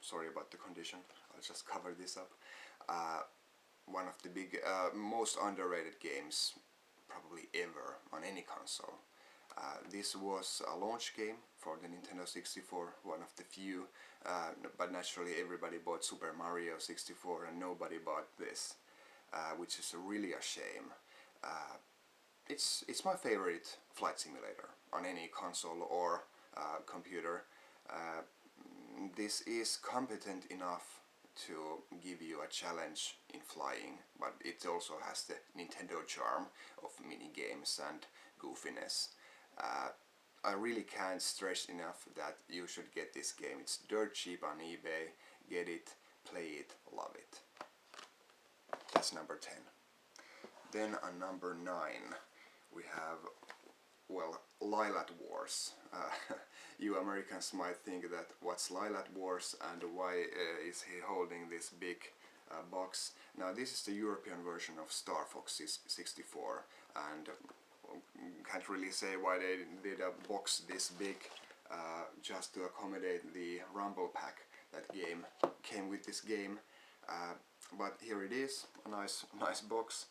sorry about the condition, I'll just cover this up. One of the big, most underrated games probably ever on any console. This was a launch game for the Nintendo 64, one of the few, but naturally everybody bought Super Mario 64 and nobody bought this, which is really a shame. It's my favorite flight simulator on any console or computer. This is competent enough to give you a challenge in flying, but it also has the Nintendo charm of mini games and goofiness. I really can't stress enough that you should get this game. It's dirt cheap on eBay. Get it, play it, love it. That's number 10. Then on number 9 we have, well, Lylat Wars. You Americans might think that what's Lylat Wars and why is he holding this big box. Now this is the European version of Star Fox 64, and can't really say why they did a box this big just to accommodate the Rumble pack that came with this game. But here it is, a nice box,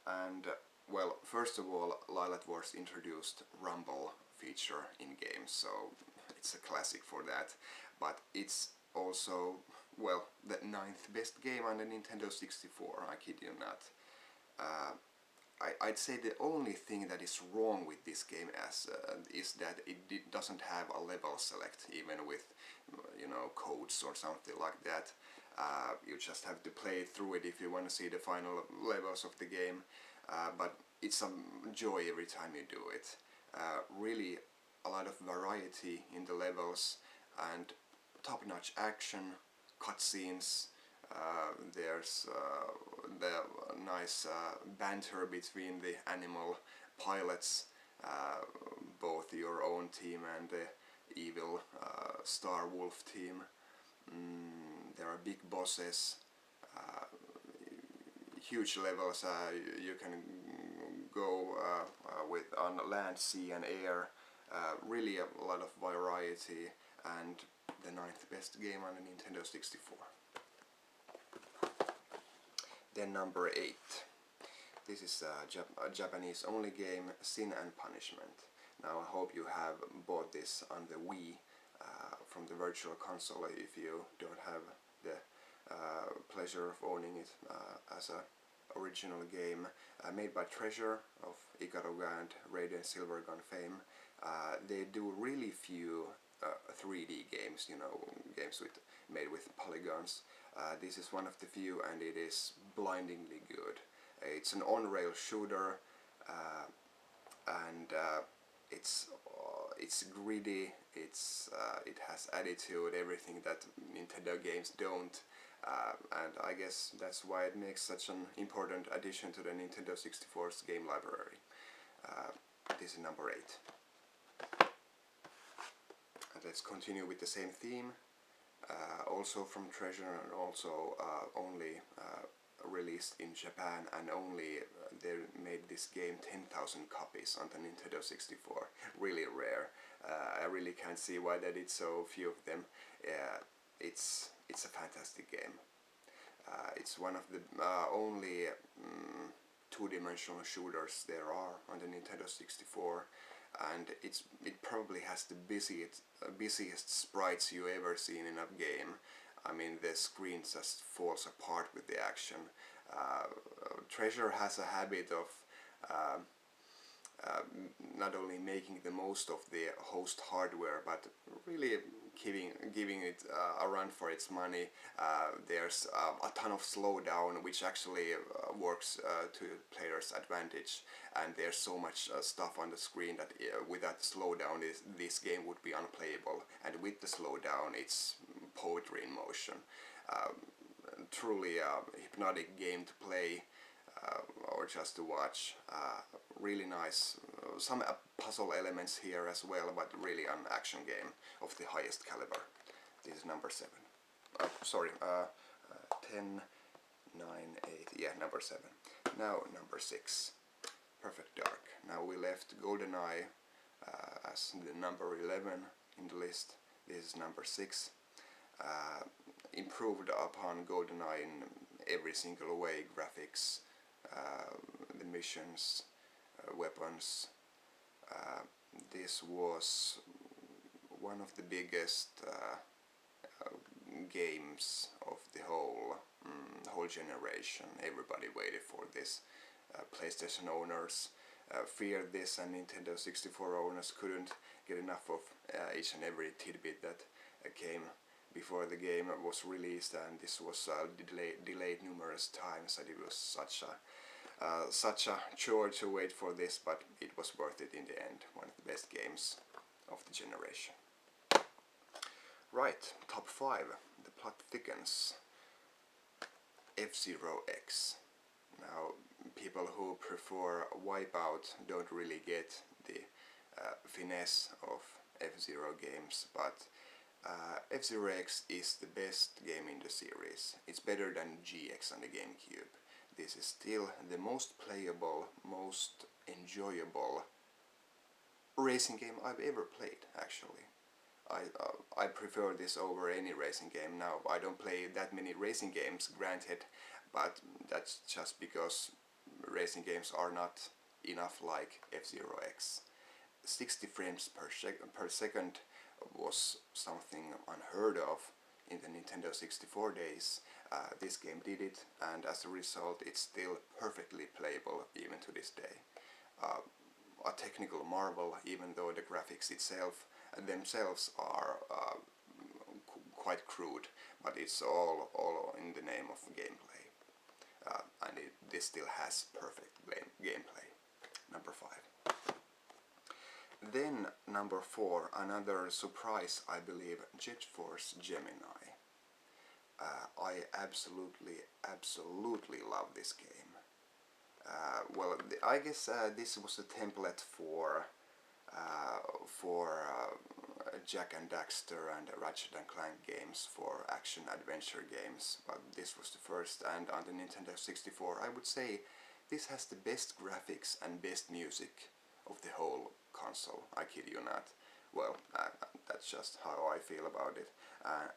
and well, first of all, Lylat Wars introduced Rumble feature in game, so it's a classic for that. But it's also, well, the 9th best game on the Nintendo 64, I kid you not. I'd say the only thing that is wrong with this game is that it doesn't have a level select, even with, you know, codes or something like that. You just have to play through it if you want to see the final levels of the game, but it's a joy every time you do it. Really a lot of variety in the levels and top-notch action, cutscenes. There's the nice banter between the animal pilots, both your own team and the evil Star Wolf team. There are big bosses, huge levels. You can go with on land, sea and air. Really a lot of variety, and the 9th best game on the Nintendo 64. Then number 8. This is a Japanese only game, Sin and Punishment. Now I hope you have bought this on the Wii from the Virtual Console if you don't have the pleasure of owning it as a original game. Made by Treasure of Ikaruga and Radiant Silvergun fame. They do really few 3D games, you know, games made with polygons. This is one of the few, and it is blindingly good. It's an on-rail shooter, and it's gritty. It has attitude, everything that Nintendo games don't, and I guess that's why it makes such an important addition to the Nintendo 64's game library. This is number 8. And let's continue with the same theme. Also from Treasure, and also only released in Japan, and only they made this game 10,000 copies on the Nintendo 64. Really rare. I really can't see why they did so few of them. It's a fantastic game. It's one of the only two-dimensional shooters there are on the Nintendo 64, and it probably has the busiest sprites you ever seen in a game. I mean, the screen just falls apart with the action. Treasure has a habit of not only making the most of the host hardware, but really giving it a run for its money. There's a ton of slowdown, which actually works to players' advantage, and there's so much stuff on the screen that without slowdown this game would be unplayable, and with the slowdown it's poetry in motion. Truly a hypnotic game to play or just to watch. Really nice. Some puzzle elements here as well, but really an action game of the highest caliber. This is number 7. Sorry, 10, 9, 8, yeah, number 7. Now number 6, Perfect Dark. Now we left GoldenEye as the number 11 in the list. This is number 6. improved upon GoldenEye in every single way: graphics, the missions, weapons. This was one of the biggest games of the whole generation. Everybody waited for this. PlayStation owners feared this, and Nintendo 64 owners couldn't get enough of each and every tidbit that came before the game was released, and this was delayed numerous times, and it was such a chore to wait for this, but it was worth it in the end. One of the best games of the generation. Right, top 5. The plot thickens. F-Zero X. Now, people who prefer Wipeout don't really get the finesse of F-Zero games, but F-Zero X is the best game in the series. It's better than GX on the GameCube. This is still the most playable, most enjoyable racing game I've ever played, actually. I prefer this over any racing game. Now, I don't play that many racing games, granted, but that's just because racing games are not enough like F-Zero X. 60 frames per second was something unheard of in the Nintendo 64 days. This game did it, and as a result it's still perfectly playable even to this day. A technical marvel, even though the graphics themselves are quite crude, but it's all in the name of gameplay, and this still has perfect gameplay. Number 5. Then number 4, another surprise, I believe, Jet Force Gemini. I absolutely love this game. Well, I guess this was a template for Jak and Daxter and Ratchet and Clank games, for action adventure games, but this was the first, and on the Nintendo 64 I would say this has the best graphics and best music of the whole console. I kid you not. Well, that's just how I feel about it,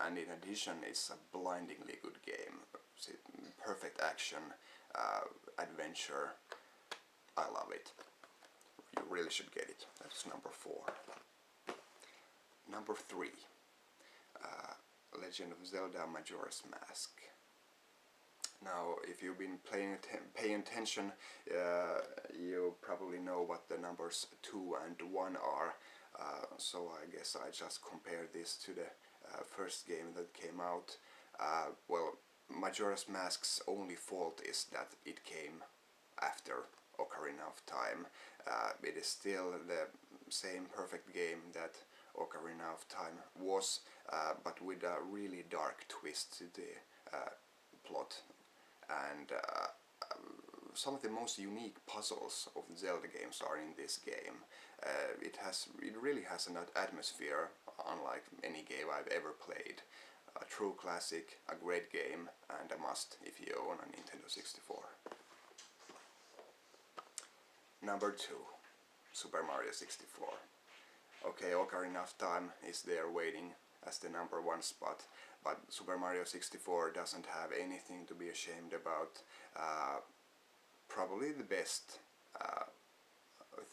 and in addition it's a blindingly good game. Perfect action, adventure. I love it. You really should get it. That's number 4. Number 3, Legend of Zelda Majora's Mask. Now, if you've been paying attention, you probably know what the numbers 2 and 1 are, so I guess I just compare this to the first game that came out. Well, Majora's Mask's only fault is that it came after Ocarina of Time. It is still the same perfect game that Ocarina of Time was, but with a really dark twist to the plot, and some of the most unique puzzles of the Zelda games are in this game. It really has an atmosphere unlike any game I've ever played. A true classic, a great game, and a must if you own a Nintendo 64. Number 2, Super Mario 64. Okay, Ocarina of Time is there waiting as the number 1 spot, but Super Mario 64 doesn't have anything to be ashamed about. Probably the best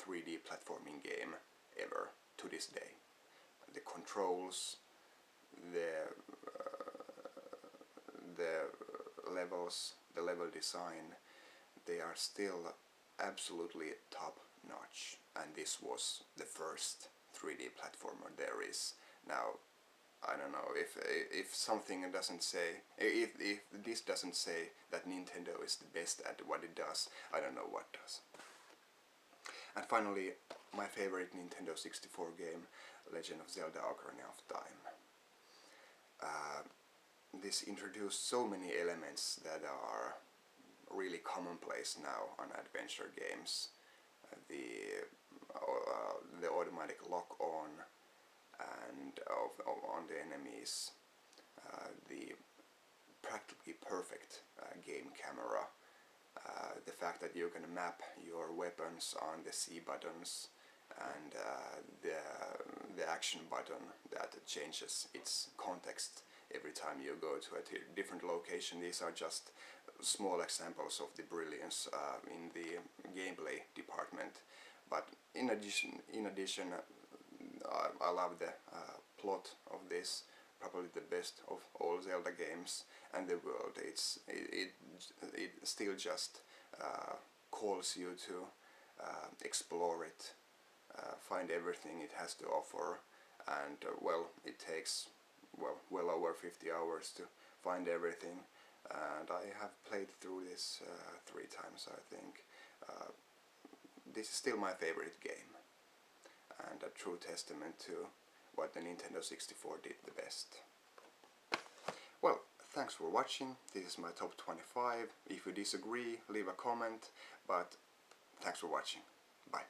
3D platforming game ever to this day. The controls, the levels, the level design, they are still absolutely top notch, and this was the first 3D platformer there is. Now, I don't know if something doesn't say, if this doesn't say that Nintendo is the best at what it does, I don't know what does. And finally, my favorite Nintendo 64 game, Legend of Zelda Ocarina of Time. This introduced so many elements that are really commonplace now on adventure games. The automatic lock-on and on the enemies, the practically perfect game camera, the fact that you can map your weapons on the C buttons, and the action button that changes its context every time you go to a different location. These are just small examples of the brilliance in the gameplay department. But in addition, I love the plot of this, probably the best of all Zelda games, and the world. It still just calls you to explore it, find everything it has to offer, and well, it takes well over 50 hours to find everything, and I have played through this 3 times, I think. This is still my favorite game, and a true testament to what the Nintendo 64 did the best. Well, thanks for watching. This is my top 25. If you disagree, leave a comment, but thanks for watching. Bye.